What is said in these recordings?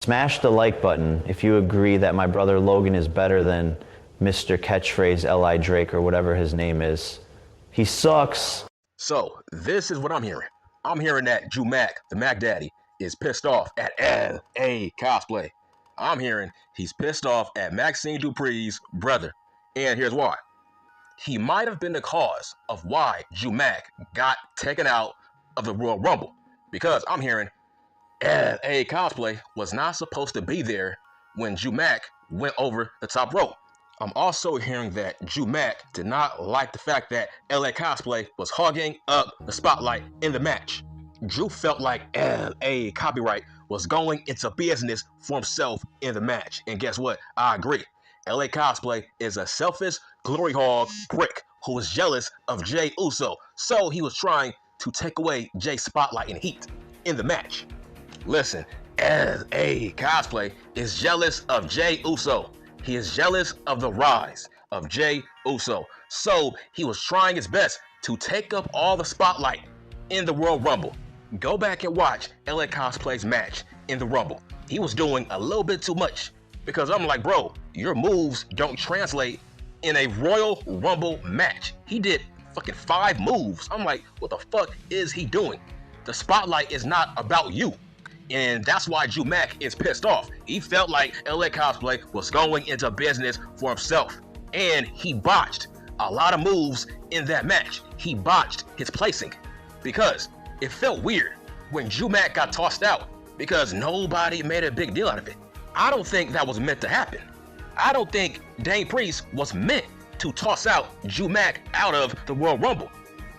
Smash the like button if you agree that my brother Logan is better than Mr. Catchphrase L.I. Drake or whatever his name is. He sucks. So, this is what I'm hearing. I'm hearing that Drew Mack, the Mac Daddy, is pissed off at L.A. Cosplay. I'm hearing he's pissed off at Maxine Dupree's brother. And here's why. He might have been the cause of why Drew Mack got taken out of the Royal Rumble. Because I'm hearing L.A. Cosplay was not supposed to be there when Drew Mack went over the top rope. I'm also hearing that Drew Mack did not like the fact that L.A. Cosplay was hogging up the spotlight in the match. Drew felt like L.A. Copyright was going into business for himself in the match. And guess what? I agree. L.A. Cosplay is a selfish glory hog prick who was jealous of Jey Uso. So he was trying to take away Jey's spotlight and heat in the match. Listen, L.A. Cosplay is jealous of Jey Uso. He is jealous of the rise of Jey Uso. So he was trying his best to take up all the spotlight in the Royal Rumble. Go back and watch L.A. Cosplay's match in the Rumble. He was doing a little bit too much because I'm like, bro, your moves don't translate in a Royal Rumble match. He did fucking 5 moves. I'm like, what the fuck is he doing? The spotlight is not about you. And that's why Drew Mack is pissed off. He felt like LA Cosplay was going into business for himself. And he botched a lot of moves in that match. He botched his placing because it felt weird when Drew Mack got tossed out because nobody made a big deal out of it. I don't think that was meant to happen. I don't think Dane Priest was meant to toss out Drew Mack out of the Royal Rumble.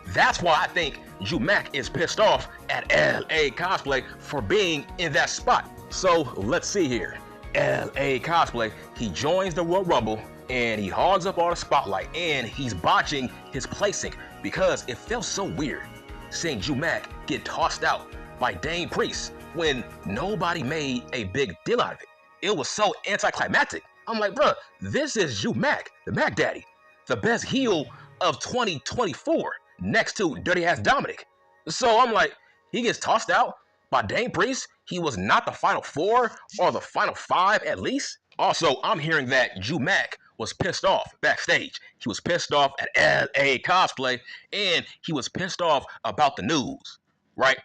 That's why I think Drew Mack is pissed off at LA Cosplay for being in that spot. So let's see here. LA Cosplay, he joins the Royal Rumble and he hogs up all the spotlight and he's botching his placing because it felt so weird seeing Drew Mack get tossed out by Dane Priest when nobody made a big deal out of it. It was so anticlimactic. I'm like, bruh, this is Drew Mack, the Mac Daddy, the best heel of 2024. Next to Dirty Ass Dominic. So I'm like, he gets tossed out by Dane Priest. He was not the final 4 or the final 5 at least. Also, I'm hearing that Drew Mack was pissed off backstage. He was pissed off at LA Cosplay and he was pissed off about the news, right?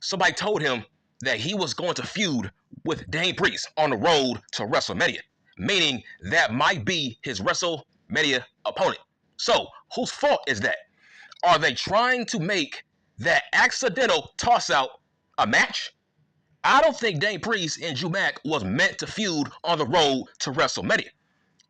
Somebody told him that he was going to feud with Dane Priest on the road to WrestleMania, meaning that might be his WrestleMania opponent. So, whose fault is that? Are they trying to make that accidental toss-out a match? I don't think Dane Priest and Drew Mack was meant to feud on the road to WrestleMania.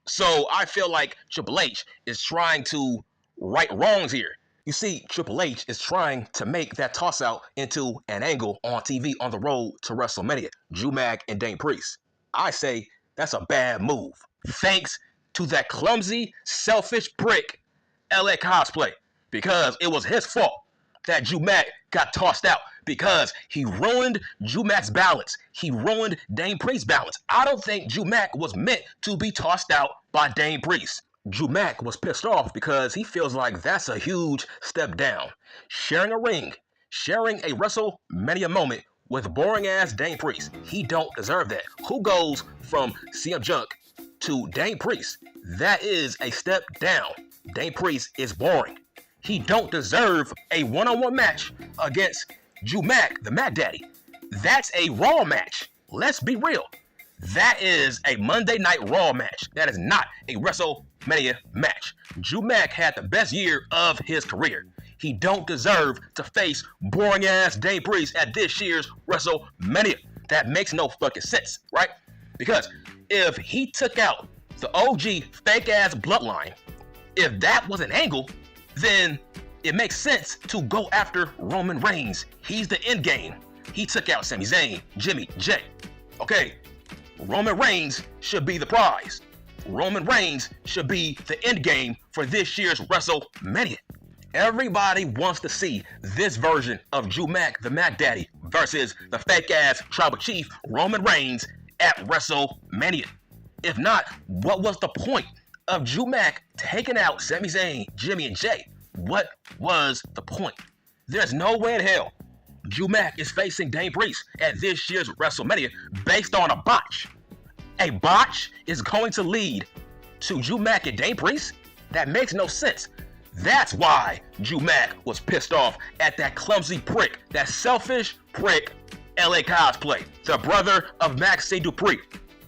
So I feel like Triple H is trying to right wrongs here. You see, Triple H is trying to make that toss-out into an angle on TV on the road to WrestleMania. Drew Mack and Dane Priest. I say that's a bad move. Thanks to that clumsy, selfish prick, LA Cosplay. Because it was his fault that Drew Mack got tossed out because he ruined Drew Mack's balance. He ruined Dane Priest's balance. I don't think Drew Mack was meant to be tossed out by Dane Priest. Drew Mack was pissed off because he feels like that's a huge step down. Sharing a ring, sharing a WrestleMania moment with boring-ass Dane Priest. He don't deserve that. Who goes from CM Junk to Dane Priest? That is a step down. Dane Priest is boring. He don't deserve a one-on-one match against Drew Mack, the Mac Daddy. That's a Raw match. Let's be real. That is a Monday Night Raw match. That is not a WrestleMania match. Drew Mack had the best year of his career. He don't deserve to face boring-ass Dane Priest at this year's WrestleMania. That makes no fucking sense, right? Because if he took out the OG fake-ass bloodline, if that was an angle, then it makes sense to go after Roman Reigns. He's the end game. He took out Sami Zayn, Jimmy, Jey. Okay, Roman Reigns should be the prize. Roman Reigns should be the end game for this year's WrestleMania. Everybody wants to see this version of Drew Mack, the Mac Daddy, versus the fake-ass Tribal Chief, Roman Reigns, at WrestleMania. If not, what was the point of Drew Mack taking out Sami Zayn, Jimmy, and Jey? What was the point? There's no way in hell Drew Mack is facing Dane Priest at this year's WrestleMania based on a botch. A botch is going to lead to Drew Mack and Dane Priest? That makes no sense. That's why Drew Mack was pissed off at that clumsy prick, that selfish prick, LA Cosplay, the brother of Maxine Dupree.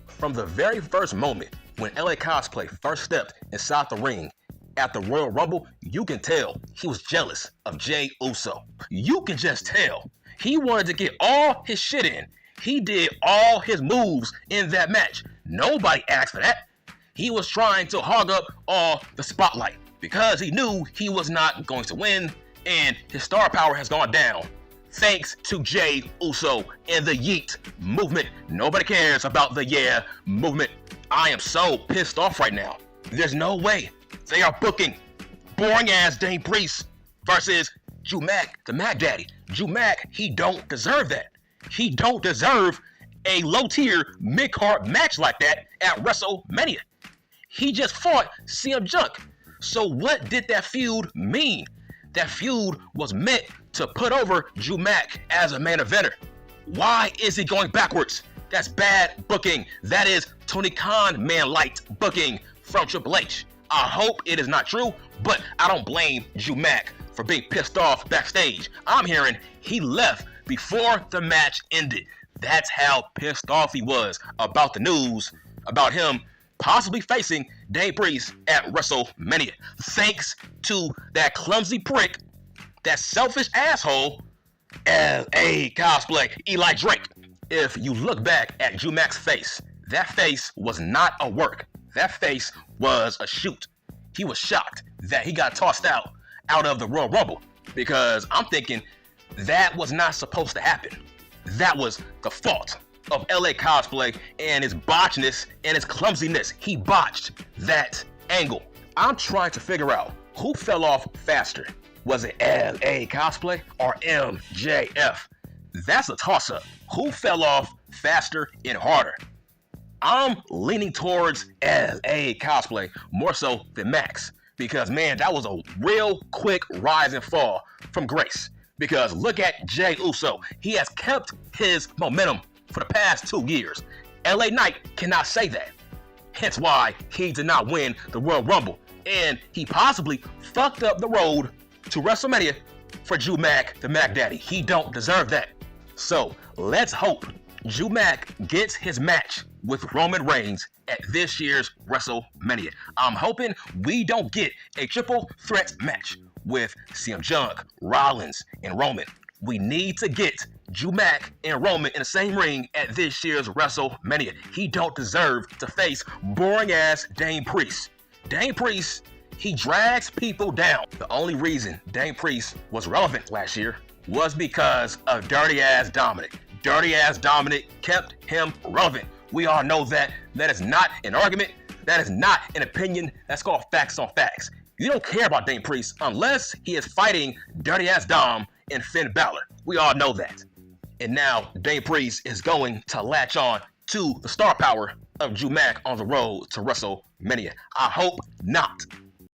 From the very first moment when LA Cosplay first stepped inside the ring at the Royal Rumble, you can tell he was jealous of Jey Uso. You can just tell. He wanted to get all his shit in. He did all his moves in that match. Nobody asked for that. He was trying to hog up all the spotlight because he knew he was not going to win and his star power has gone down. Thanks to Jey Uso and the Yeet movement. Nobody cares about the Yeah movement. I am so pissed off right now. There's no way they are booking boring ass Dane Priest versus Drew Mack, the Mac Daddy. Drew Mack, he don't deserve that. He don't deserve a low-tier mid-card match like that at WrestleMania. He just fought CM Junk. So what did that feud mean? That feud was meant to put over Drew Mack as a main eventer. Why is he going backwards? That's bad booking. That is Tony Khan man-light booking from Triple H. I hope it is not true, but I don't blame Drew Mack for being pissed off backstage. I'm hearing he left before the match ended. That's how pissed off he was about the news about him possibly facing Dane Priest at WrestleMania. Thanks to that clumsy prick, that selfish asshole, LA Cosplay, Eli Drake. If you look back at Drew Mack's face, that face was not a work. That face was a shoot. He was shocked that he got tossed out of the Royal Rumble because I'm thinking that was not supposed to happen. That was the fault of LA Cosplay and his botchness and his clumsiness. He botched that angle. I'm trying to figure out who fell off faster. Was it LA Cosplay or MJF? That's a toss-up. Who fell off faster and harder? I'm leaning towards LA Cosplay more so than Max because, man, that was a real quick rise and fall from grace. Because look at Jey Uso. He has kept his momentum for the past 2 years. LA Knight cannot say that. Hence why he did not win the Royal Rumble. And he possibly fucked up the road to WrestleMania for Drew Mack, the Mac Daddy. He don't deserve that. So let's hope Drew Mack gets his match with Roman Reigns at this year's WrestleMania. I'm hoping we don't get a triple threat match with CM Junk, Rollins, and Roman. We need to get Drew Mack and Roman in the same ring at this year's WrestleMania. He don't deserve to face boring-ass Dane Priest. Dane Priest, he drags people down. The only reason Dane Priest was relevant last year was because of dirty-ass Dominic. Dirty-ass Dominic kept him relevant. We all know that. That is not an argument. That is not an opinion. That's called facts on facts. You don't care about Dane Priest unless he is fighting dirty-ass Dom and Finn Balor. We all know that. And now Dane Priest is going to latch on to the star power of Drew Mack on the road to WrestleMania. I hope not.